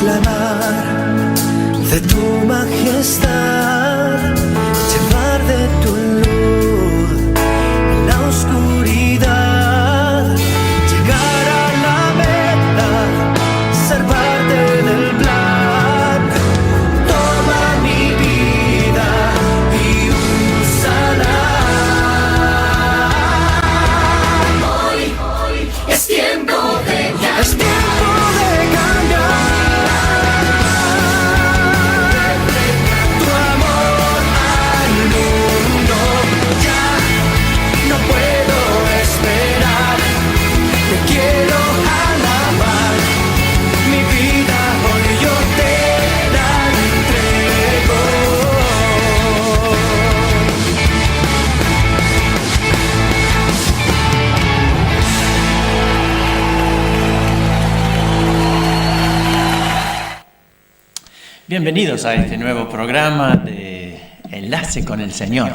proclamar de tu majestad, llevar de tu luz en la oscuridad, llegar a la meta, ser parte del plan. Toma mi vida y úsala. Hoy es tiempo de cambiar. Es tiempo de Bienvenidos a este nuevo programa de Enlace con el Señor.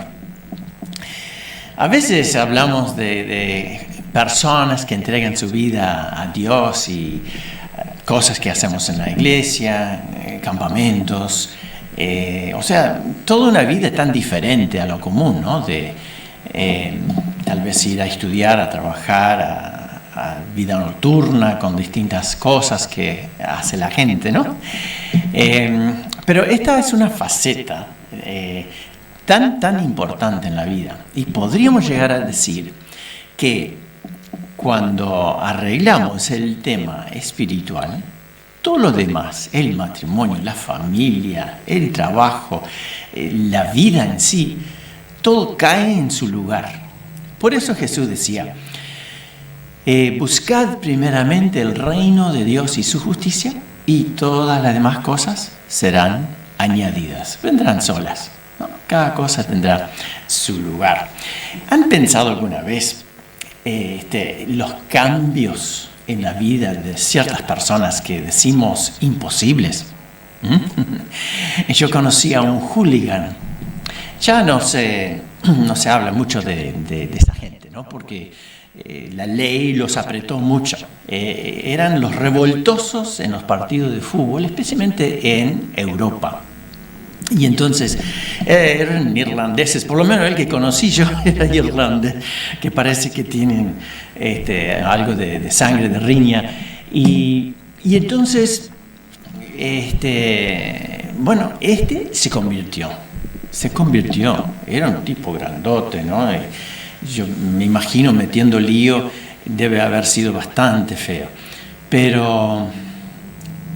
A veces hablamos de personas que entregan su vida a Dios y cosas que hacemos en la iglesia, campamentos, o sea, toda una vida tan diferente a lo común, ¿no? De tal vez ir a estudiar, a trabajar, a vida nocturna con distintas cosas que hace la gente, ¿no? Pero esta es una faceta tan importante en la vida, y podríamos llegar a decir que cuando arreglamos el tema espiritual, todo lo demás, el matrimonio, la familia, el trabajo, la vida en sí, todo cae en su lugar. Por eso Jesús decía: buscad primeramente el reino de Dios y su justicia, y todas las demás cosas serán añadidas, vendrán solas, ¿no? Cada cosa tendrá su lugar. ¿Han pensado alguna vez los cambios en la vida de ciertas personas que decimos imposibles? Yo conocí a un hooligan. Ya no se habla mucho de esa gente, ¿no? Porque la ley los apretó mucho. Eran los revoltosos en los partidos de fútbol, especialmente en Europa. Y entonces eran irlandeses, por lo menos el que conocí yo era irlandés, que parece que tienen algo de sangre, de riña. Y entonces, se convirtió, era un tipo grandote, ¿no? Yo me imagino metiendo lío, debe haber sido bastante feo. Pero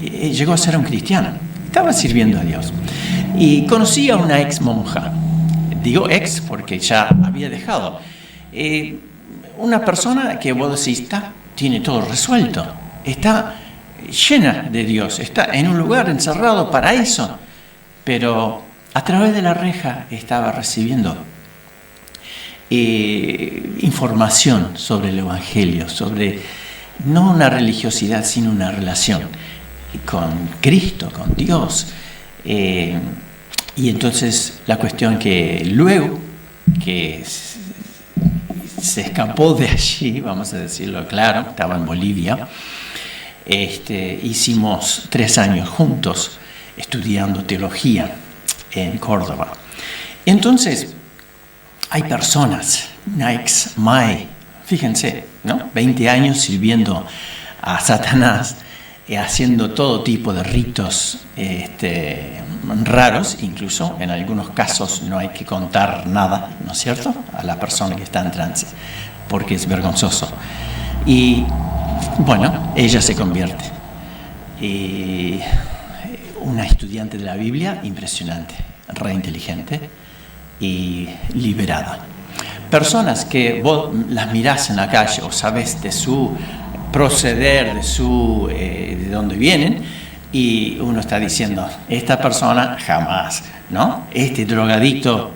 llegó a ser un cristiano, estaba sirviendo a Dios. Y conocí a una ex monja, digo ex porque ya había dejado. Una persona que vos decís, tiene todo resuelto, está llena de Dios, está en un lugar encerrado para eso, pero a través de la reja estaba recibiendo información sobre el Evangelio, sobre no una religiosidad, sino una relación con Cristo, con Dios. Y entonces la cuestión que luego que se escapó de allí, vamos a decirlo claro, estaba en Bolivia, hicimos 3 años juntos estudiando teología en Córdoba. Entonces, hay personas, una ex Mae, fíjense, ¿no? 20 años sirviendo a Satanás, haciendo todo tipo de ritos raros, incluso en algunos casos no hay que contar nada, ¿no es cierto?, a la persona que está en trance, porque es vergonzoso. Y bueno, ella se convierte. Y una estudiante de la Biblia impresionante, re inteligente y liberada. Personas que vos las mirás en la calle o sabés de su proceder, de dónde vienen, y uno está diciendo, esta persona jamás, ¿no? Este drogadicto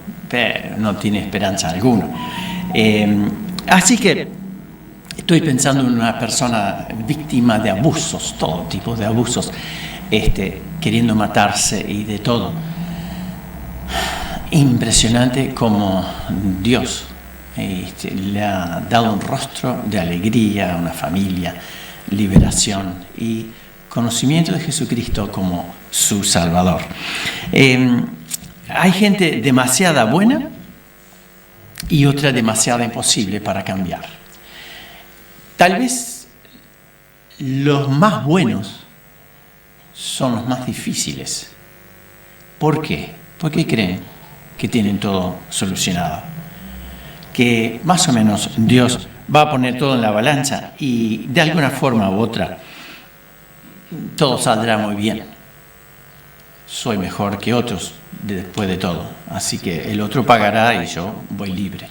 no tiene esperanza alguna. Así que estoy pensando en una persona víctima de abusos, todo tipo de abusos, queriendo matarse y de todo. Impresionante como Dios le ha dado un rostro de alegría a una familia, liberación, y conocimiento de Jesucristo como su Salvador. Hay gente demasiada buena y otra demasiado imposible para cambiar. Tal vez los más buenos son los más difíciles. ¿Por qué? Porque creen que tienen todo solucionado, que más o menos Dios va a poner todo en la balanza y de alguna forma u otra todo saldrá muy bien. Soy mejor que otros después de todo, así que el otro pagará y yo voy libre.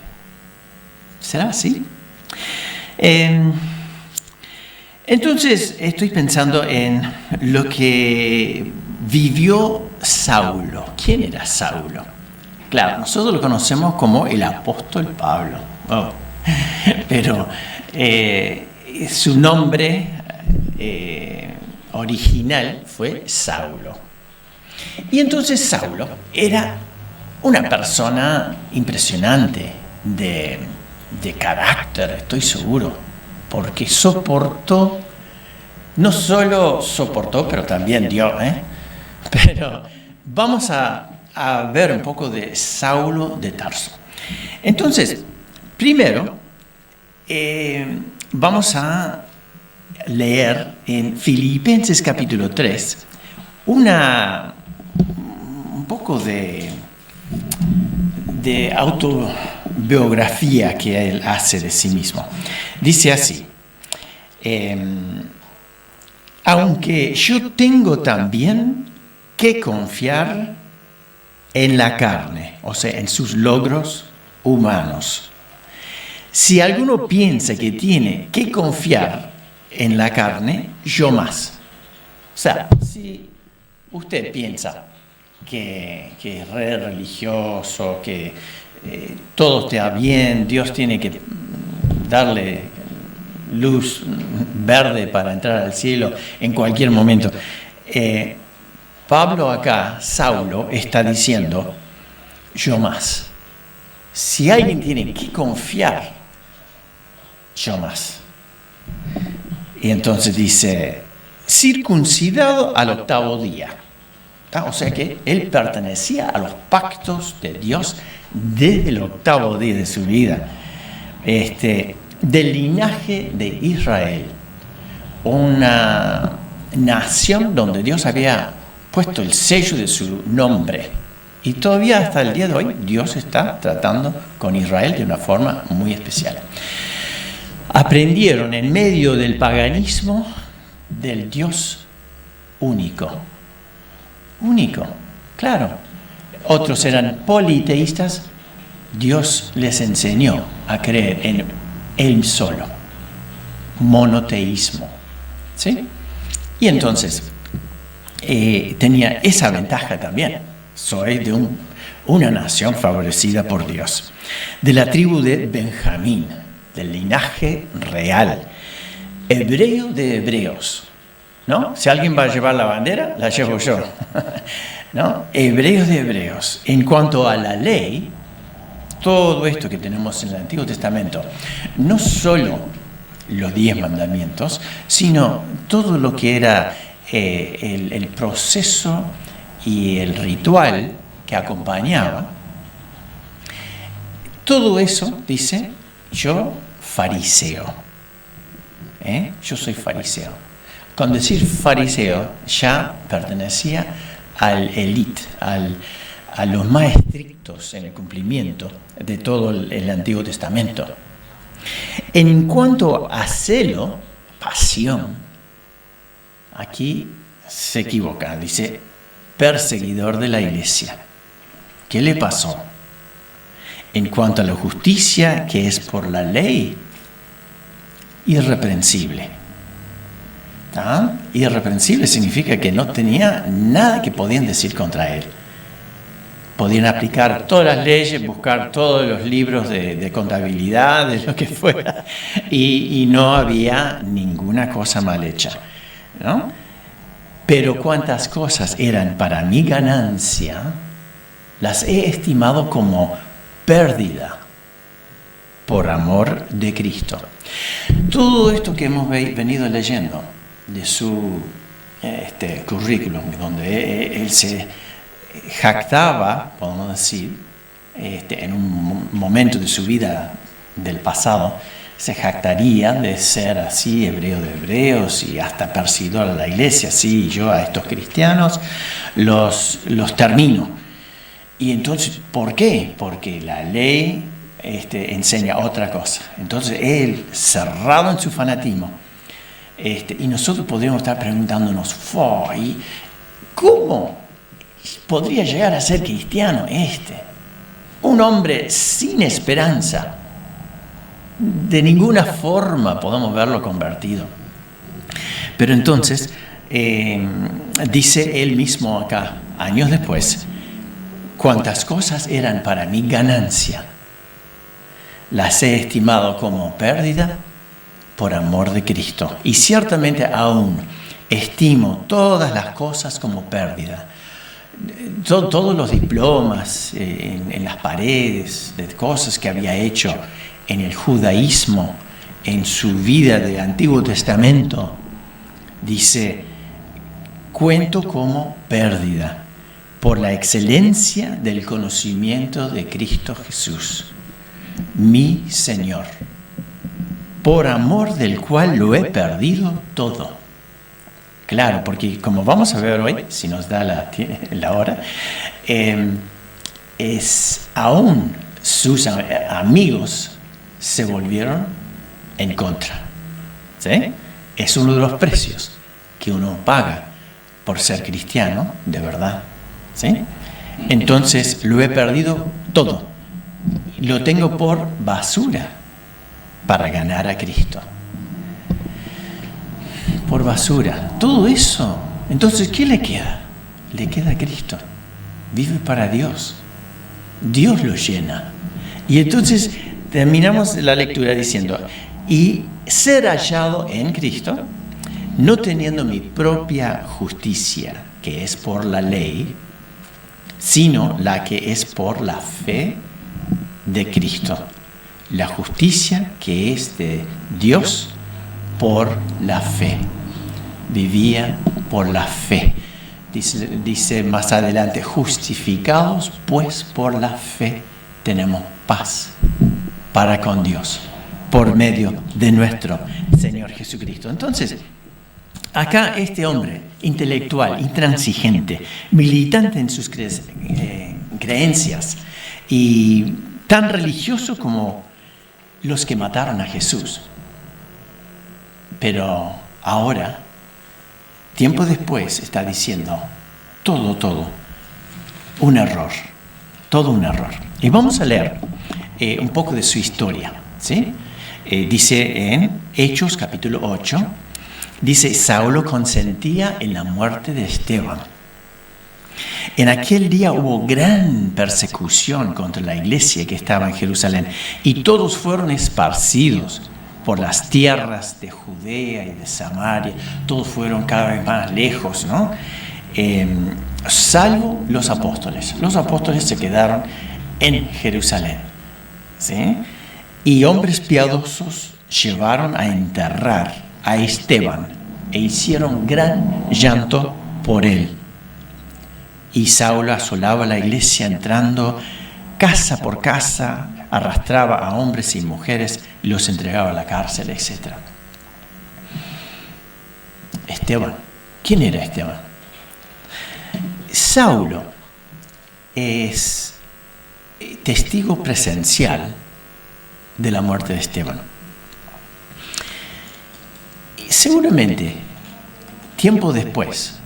¿Será así? Entonces estoy pensando en lo que vivió Saulo. ¿Quién era Saulo? Claro, nosotros lo conocemos como el apóstol Pablo. Oh. Pero su nombre original fue Saulo. Y entonces Saulo era una persona impresionante de carácter, estoy seguro, porque soportó, no solo soportó, pero también dio. Pero vamos a ver un poco de Saulo de Tarso. Entonces, primero, vamos a leer en Filipenses capítulo 3 un poco de autobiografía que él hace de sí mismo. Dice así: aunque yo tengo también que confiar en la carne, o sea, en sus logros humanos. Si alguno piensa que tiene que confiar en la carne, yo más. O sea, si usted piensa que es re religioso, que todo está bien, Dios tiene que darle luz verde para entrar al cielo en cualquier momento. Pablo acá, Saulo, está diciendo, yo más. Si alguien tiene que confiar, yo más. Y entonces dice, circuncidado al 8º día. O sea que él pertenecía a los pactos de Dios desde el 8º día de su vida. Del linaje de Israel, una nación donde Dios había puesto el sello de su nombre. Y todavía hasta el día de hoy Dios está tratando con Israel de una forma muy especial. Aprendieron en medio del paganismo del Dios único. Único, claro. Otros eran politeístas. Dios les enseñó a creer en Él solo. Monoteísmo. ¿Sí? Y entonces tenía esa ventaja también. Soy de una nación favorecida por Dios. De la tribu de Benjamín, del linaje real. Hebreo de hebreos. ¿No? Si alguien va a llevar la bandera, la llevo yo. ¿No? Hebreos de hebreos. En cuanto a la ley, todo esto que tenemos en el Antiguo Testamento, no solo los 10 mandamientos, sino todo lo que era el proceso y el ritual que acompañaba. Todo eso, dice, yo fariseo. Yo soy fariseo. Con decir fariseo ya pertenecía al élite, a los más estrictos en el cumplimiento de todo el Antiguo Testamento. En cuanto a celo, pasión, aquí se equivoca, dice perseguidor de la iglesia. ¿Qué le pasó? En cuanto a la justicia que es por la ley, irreprensible. Irreprensible significa que no tenía nada que podían decir contra él. Podían aplicar todas las leyes, buscar todos los libros de contabilidad, de lo que fuera, y no había ninguna cosa mal hecha, ¿no? Pero cuántas cosas eran para mi ganancia, las he estimado como pérdida por amor de Cristo. Todo esto que hemos venido leyendo de su currículum, donde él se jactaba, podemos decir, en un momento de su vida del pasado, se jactaría de ser así, hebreo de hebreos, y hasta perseguidor de la iglesia. Sí, yo a estos cristianos los termino. Y entonces, ¿por qué? Porque la ley enseña otra cosa. Entonces, él, cerrado en su fanatismo, y nosotros podríamos estar preguntándonos, ¿y cómo podría llegar a ser cristiano un hombre sin esperanza? De ninguna forma podemos verlo convertido. Pero entonces, dice él mismo acá, años después, cuantas cosas eran para mí ganancia, las he estimado como pérdida por amor de Cristo. Y ciertamente aún estimo todas las cosas como pérdida. Todos los diplomas en las paredes de cosas que había hecho en el judaísmo, en su vida del Antiguo Testamento, dice, cuento como pérdida por la excelencia del conocimiento de Cristo Jesús, mi Señor, por amor del cual lo he perdido todo. Claro, porque como vamos a ver hoy, si nos da la hora, aún sus amigos se volvieron en contra. ¿Sí? Es uno de los precios que uno paga por ser cristiano, de verdad. ¿Sí? Entonces lo he perdido todo. Lo tengo por basura para ganar a Cristo. Por basura. Todo eso. Entonces, ¿qué le queda? Le queda a Cristo. Vive para Dios. Dios lo llena. Y entonces terminamos la lectura diciendo, y ser hallado en Cristo, no teniendo mi propia justicia, que es por la ley, sino la que es por la fe de Cristo. La justicia que es de Dios por la fe. Vivía por la fe. Dice más adelante, justificados pues por la fe tenemos paz para con Dios por medio de nuestro Señor Jesucristo. Entonces, acá este hombre intelectual, intransigente, militante en sus creencias y tan religioso como los que mataron a Jesús. Pero ahora, tiempo después, está diciendo todo, un error, todo un error. Y vamos a leer un poco de su historia, ¿sí? Dice en Hechos capítulo 8, dice, Saulo consentía en la muerte de Esteban. En aquel día hubo gran persecución contra la iglesia que estaba en Jerusalén y todos fueron esparcidos por las tierras de Judea y de Samaria. Todos fueron cada vez más lejos, ¿no? Salvo los apóstoles. Los apóstoles se quedaron en Jerusalén, ¿sí? Y hombres piadosos llevaron a enterrar a Esteban e hicieron gran llanto por él. Y Saulo asolaba la iglesia entrando casa por casa, arrastraba a hombres y mujeres y los entregaba a la cárcel, etc. Esteban. ¿Quién era Esteban? Saulo es testigo presencial de la muerte de Esteban. Y seguramente, tiempo después,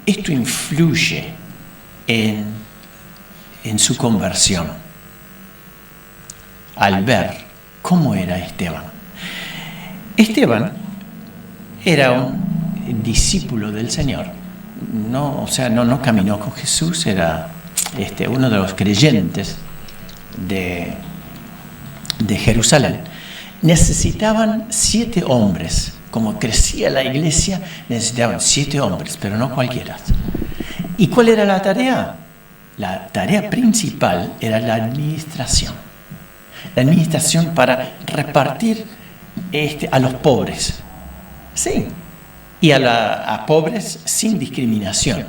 esto influye en su conversión al ver cómo era Esteban. Esteban era un discípulo del Señor. No caminó con Jesús, era uno de los creyentes de Jerusalén. Necesitaban 7 hombres. Como crecía la iglesia, necesitaban 7 hombres, pero no cualquiera. ¿Y cuál era la tarea? La tarea principal era la administración. La administración para repartir a los pobres. Sí, y a pobres sin discriminación,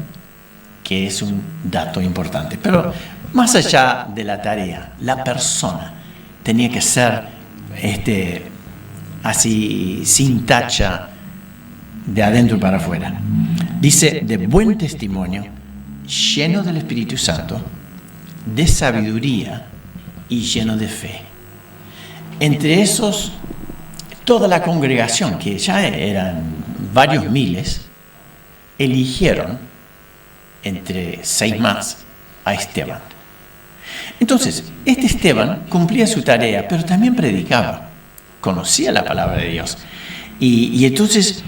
que es un dato importante. Pero más allá de la tarea, la persona tenía que ser así, sin tacha, de adentro para afuera. Dice, de buen testimonio, lleno del Espíritu Santo, de sabiduría y lleno de fe. Entre esos, toda la congregación, que ya eran varios miles, eligieron entre 6 más a Esteban. Entonces, este Esteban cumplía su tarea, pero también predicaba, conocía la palabra de Dios. Y entonces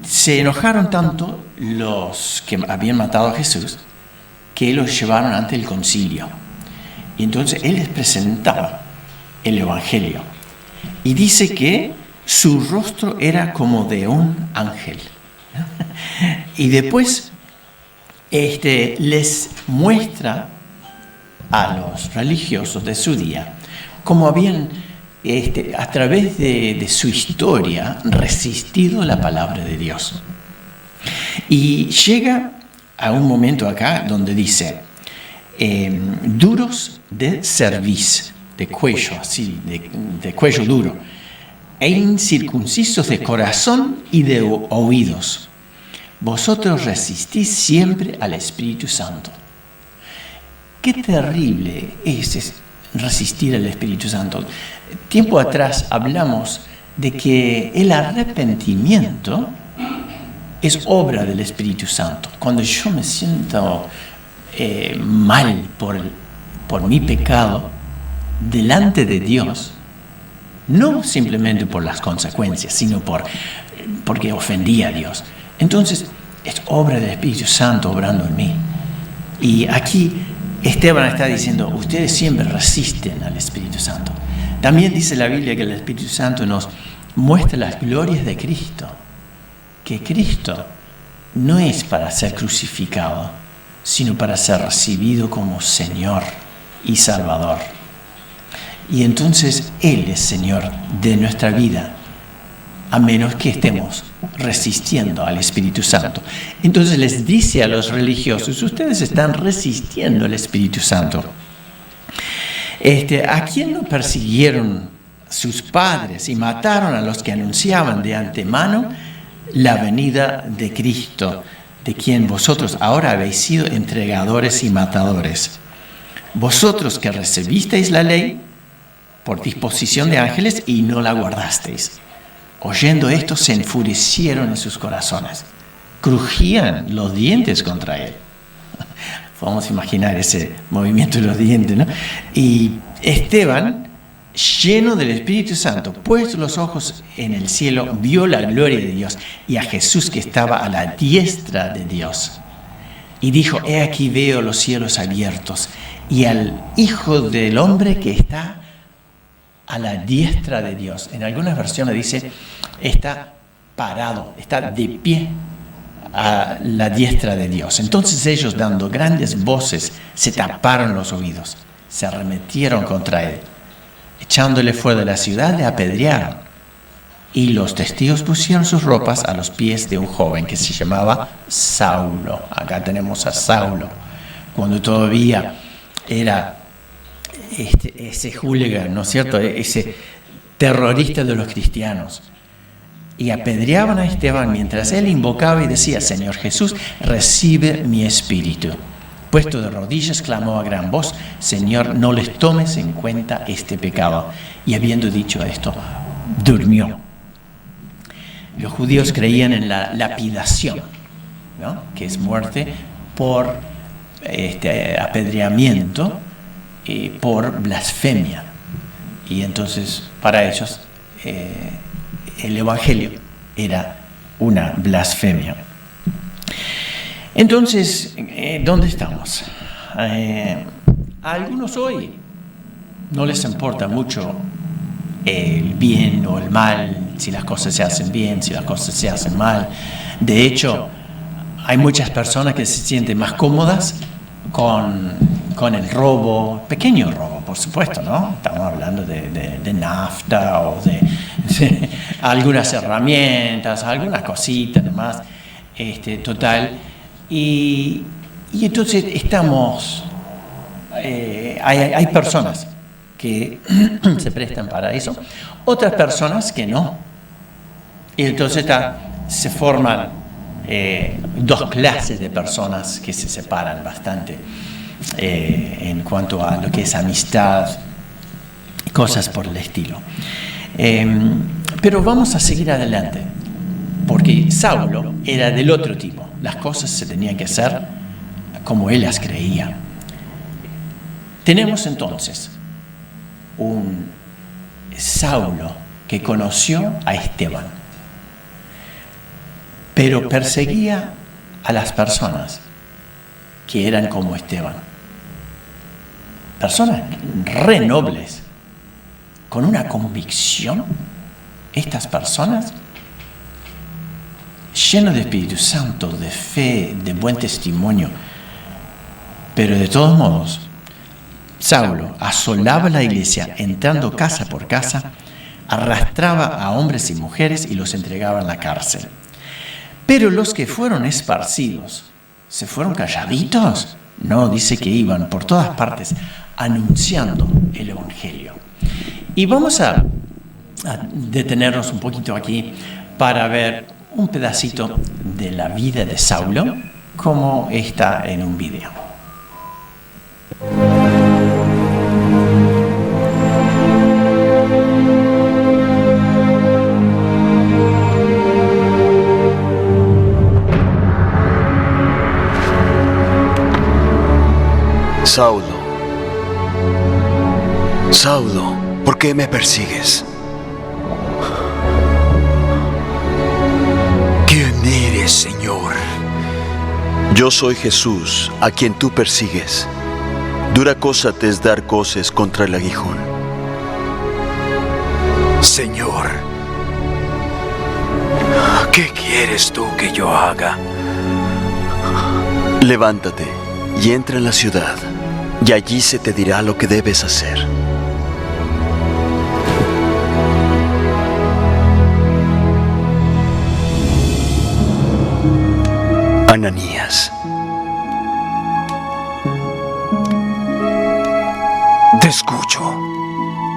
se enojaron tanto los que habían matado a Jesús que los llevaron ante el concilio. Y entonces él les presentaba el Evangelio. Y dice que su rostro era como de un ángel. Y después les muestra a los religiosos de su día cómo habían, a través de su historia, resistido la palabra de Dios. Y llega a un momento acá donde dice, duros de cerviz, de cuello, así, de cuello duro, e incircuncisos de corazón y de oídos. Vosotros resistís siempre al Espíritu Santo. Qué terrible es resistir al Espíritu Santo. Tiempo atrás hablamos de que el arrepentimiento es obra del Espíritu Santo. Cuando yo me siento mal por mi pecado delante de Dios, no simplemente por las consecuencias, sino porque ofendí a Dios. Entonces, es obra del Espíritu Santo obrando en mí. Y aquí Esteban está diciendo, ustedes siempre resisten al Espíritu Santo. También dice la Biblia que el Espíritu Santo nos muestra las glorias de Cristo. Que Cristo no es para ser crucificado, sino para ser recibido como Señor y Salvador. Y entonces Él es Señor de nuestra vida, a menos que estemos resistiendo al Espíritu Santo. Entonces les dice a los religiosos, ustedes están resistiendo al Espíritu Santo. ¿A quién no persiguieron sus padres y mataron a los que anunciaban de antemano la venida de Cristo, de quien vosotros ahora habéis sido entregadores y matadores? Vosotros que recibisteis la ley por disposición de ángeles y no la guardasteis. Oyendo esto, se enfurecieron en sus corazones. Crujían los dientes contra él. Podemos imaginar ese movimiento de los dientes, ¿no? Y Esteban, lleno del Espíritu Santo, puestos los ojos en el cielo, vio la gloria de Dios y a Jesús que estaba a la diestra de Dios. Y dijo, he aquí veo los cielos abiertos y al Hijo del Hombre que está a la diestra de Dios. En algunas versiones dice, está parado, está de pie a la diestra de Dios. Entonces ellos, dando grandes voces, se taparon los oídos, se arremetieron contra él. Echándole fuera de la ciudad, le apedrearon. Y los testigos pusieron sus ropas a los pies de un joven que se llamaba Saulo. Acá tenemos a Saulo, cuando todavía era ese hooligan, ¿no es cierto? Ese terrorista de los cristianos. Y apedreaban a Esteban mientras él invocaba y decía, Señor Jesús, recibe mi espíritu. Puesto de rodillas, clamó a gran voz, Señor, no les tomes en cuenta este pecado. Y habiendo dicho esto, durmió. Los judíos creían en la lapidación, ¿no? Que es muerte por apedreamiento, por blasfemia. Y entonces, para ellos, el Evangelio era una blasfemia. Entonces, ¿dónde estamos? A algunos hoy no les importa mucho el bien o el mal, si las cosas se hacen bien, si las cosas se hacen mal. De hecho, hay muchas personas que se sienten más cómodas con el robo, pequeño robo, por supuesto, ¿no? Estamos hablando de nafta o algunas herramientas, algunas cositas demás, total. Y entonces estamos, hay personas que se prestan para eso, otras personas que no. Y entonces se forman dos clases de personas que se separan bastante en cuanto a lo que es amistad, cosas por el estilo. Pero vamos a seguir adelante, porque Saulo era del otro tipo. Las cosas se tenían que hacer como él las creía. Tenemos entonces un Saulo que conoció a Esteban, pero perseguía a las personas que eran como Esteban. Personas re nobles, con una convicción. Estas personas, llenas de Espíritu Santo, de fe, de buen testimonio. Pero de todos modos, Saulo asolaba la iglesia, entrando casa por casa, arrastraba a hombres y mujeres y los entregaba en la cárcel. Pero los que fueron esparcidos, ¿se fueron calladitos? No, dice que iban por todas partes anunciando el Evangelio. Y vamos a detenernos un poquito aquí para ver un pedacito de la vida de Saulo, como está en un video. Saulo, Saulo, ¿por qué me persigues? ¿Quién eres, Señor? Yo soy Jesús, a quien tú persigues. Dura cosa te es dar coces contra el aguijón. Señor, ¿qué quieres tú que yo haga? Levántate y entra en la ciudad, y allí se te dirá lo que debes hacer. Ananías. Te escucho.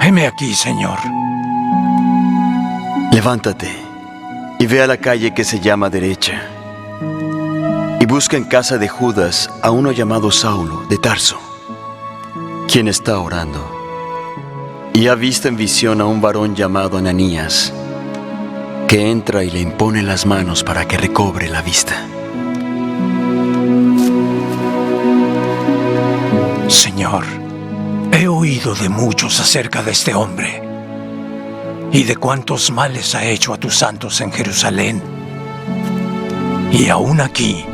Heme aquí, Señor. Levántate y ve a la calle que se llama Derecha, y busca en casa de Judas a uno llamado Saulo de Tarso, quien está orando, y ha visto en visión a un varón llamado Ananías, que entra y le impone las manos para que recobre la vista. Señor, he oído de muchos acerca de este hombre y de cuántos males ha hecho a tus santos en Jerusalén. Y aún aquí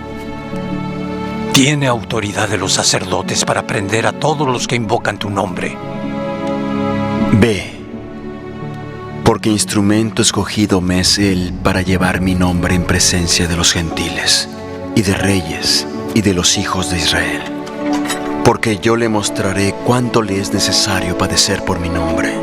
tiene autoridad de los sacerdotes para prender a todos los que invocan tu nombre. Ve, porque instrumento escogido me es él para llevar mi nombre en presencia de los gentiles y de reyes y de los hijos de Israel. Porque yo le mostraré cuánto le es necesario padecer por mi nombre.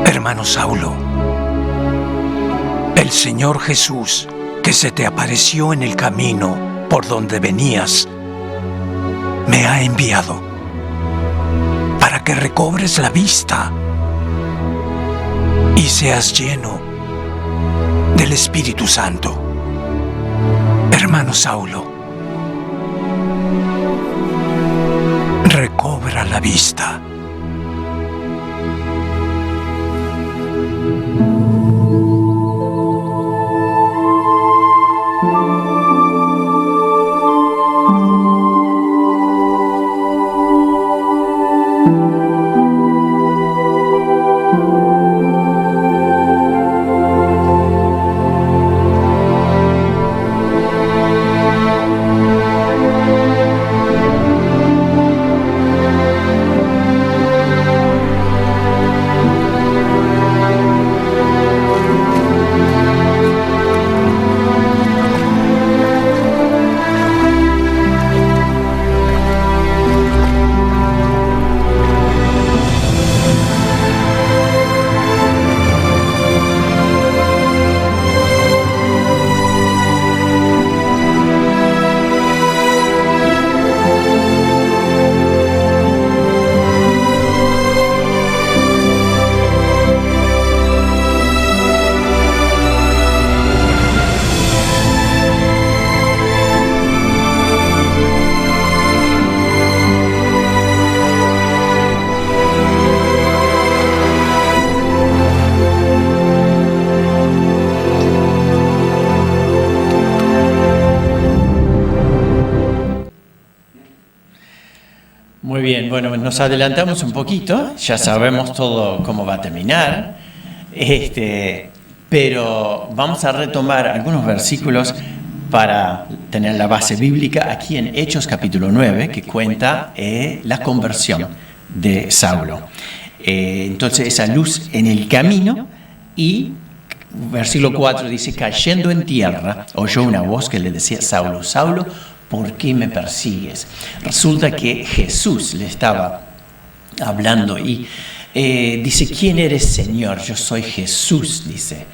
Hermano Saulo, el Señor Jesús, que se te apareció en el camino por donde venías, me ha enviado para que recobres la vista y seas lleno del Espíritu Santo. Hermano Saulo, recobra la vista. bien, bueno, nos adelantamos un poquito, ya sabemos todo cómo va a terminar, pero vamos a retomar algunos versículos para tener la base bíblica aquí en Hechos capítulo 9, que cuenta la conversión de Saulo. Entonces, esa luz en el camino, y versículo 4 dice, cayendo en tierra, oyó una voz que le decía, Saulo, Saulo, ¿por qué me persigues? Resulta que Jesús le estaba hablando y dice, ¿quién eres, Señor? Yo soy Jesús, dice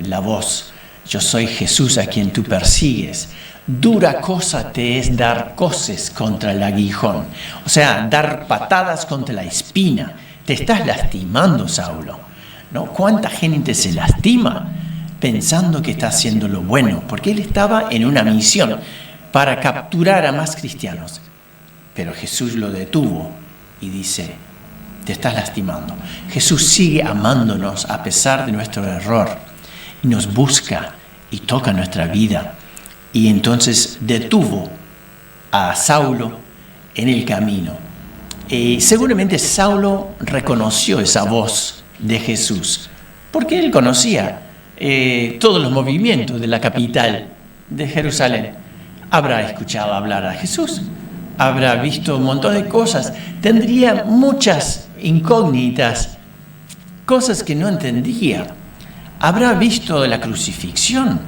la voz. Yo soy Jesús a quien tú persigues. Dura cosa te es dar coces contra el aguijón. O sea, dar patadas contra la espina. Te estás lastimando, Saulo, ¿no? ¿Cuánta gente se lastima pensando que está haciendo lo bueno? Porque él estaba en una misión para capturar a más cristianos. Pero Jesús lo detuvo y dice, te estás lastimando. Jesús sigue amándonos a pesar de nuestro error y nos busca y toca nuestra vida. Y entonces detuvo a Saulo en el camino. Seguramente Saulo reconoció esa voz de Jesús, porque él conocía todos los movimientos de la capital de Jerusalén. Habrá escuchado hablar a Jesús, habrá visto un montón de cosas, tendría muchas incógnitas, cosas que no entendía. Habrá visto la crucifixión,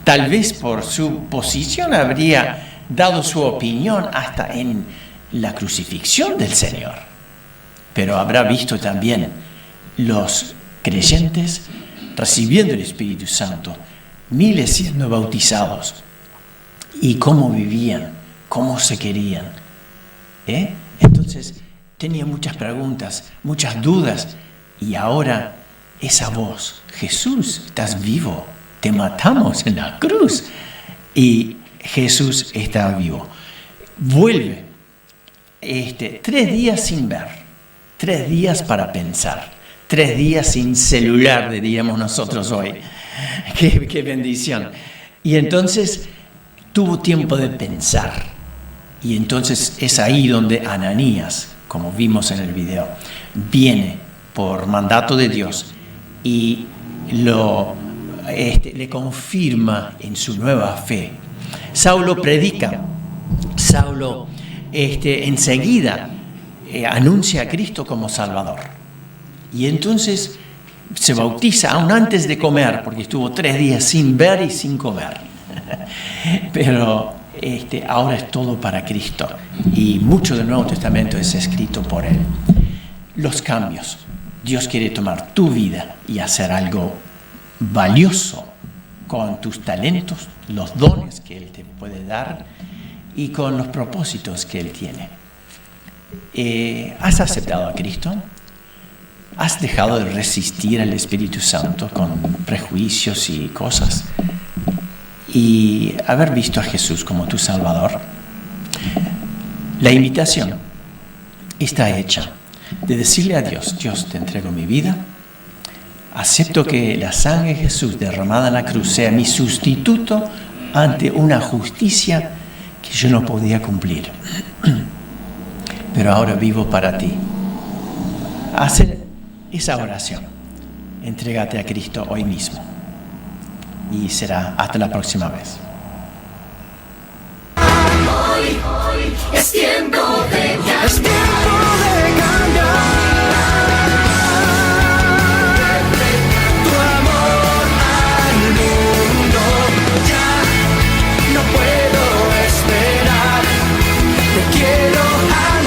tal vez por su posición habría dado su opinión hasta en la crucifixión del Señor. Pero habrá visto también los creyentes recibiendo el Espíritu Santo, miles siendo bautizados, y cómo vivían, cómo se querían. Entonces tenía muchas preguntas, muchas dudas, y ahora esa voz, Jesús, estás vivo, te matamos en la cruz, y Jesús está vivo. Vuelve, 3 días sin ver, 3 días para pensar, 3 días sin celular, diríamos nosotros hoy. Qué bendición. Y entonces tuvo tiempo de pensar, y entonces es ahí donde Ananías, como vimos en el video, viene por mandato de Dios y le confirma en su nueva fe. Saulo predica, Saulo enseguida anuncia a Cristo como Salvador, y entonces se bautiza aún antes de comer, porque estuvo 3 días sin ver y sin comer. Pero ahora es todo para Cristo, y mucho del Nuevo Testamento es escrito por Él. Los cambios. Dios quiere tomar tu vida y hacer algo valioso con tus talentos, los dones que Él te puede dar y con los propósitos que Él tiene. ¿Has aceptado a Cristo? ¿Has dejado de resistir al Espíritu Santo con prejuicios y cosas? Y haber visto a Jesús como tu Salvador. La invitación está hecha de decirle a Dios, Dios, te entrego mi vida, acepto que la sangre de Jesús derramada en la cruz sea mi sustituto ante una justicia que yo no podía cumplir. Pero ahora vivo para ti. Hacer esa oración, entrégate a Cristo hoy mismo, y será hasta la próxima vez. Hoy es tiempo de cambiar. Es tiempo de cambiar. Tu amor al mundo. Ya no puedo esperar. Te quiero.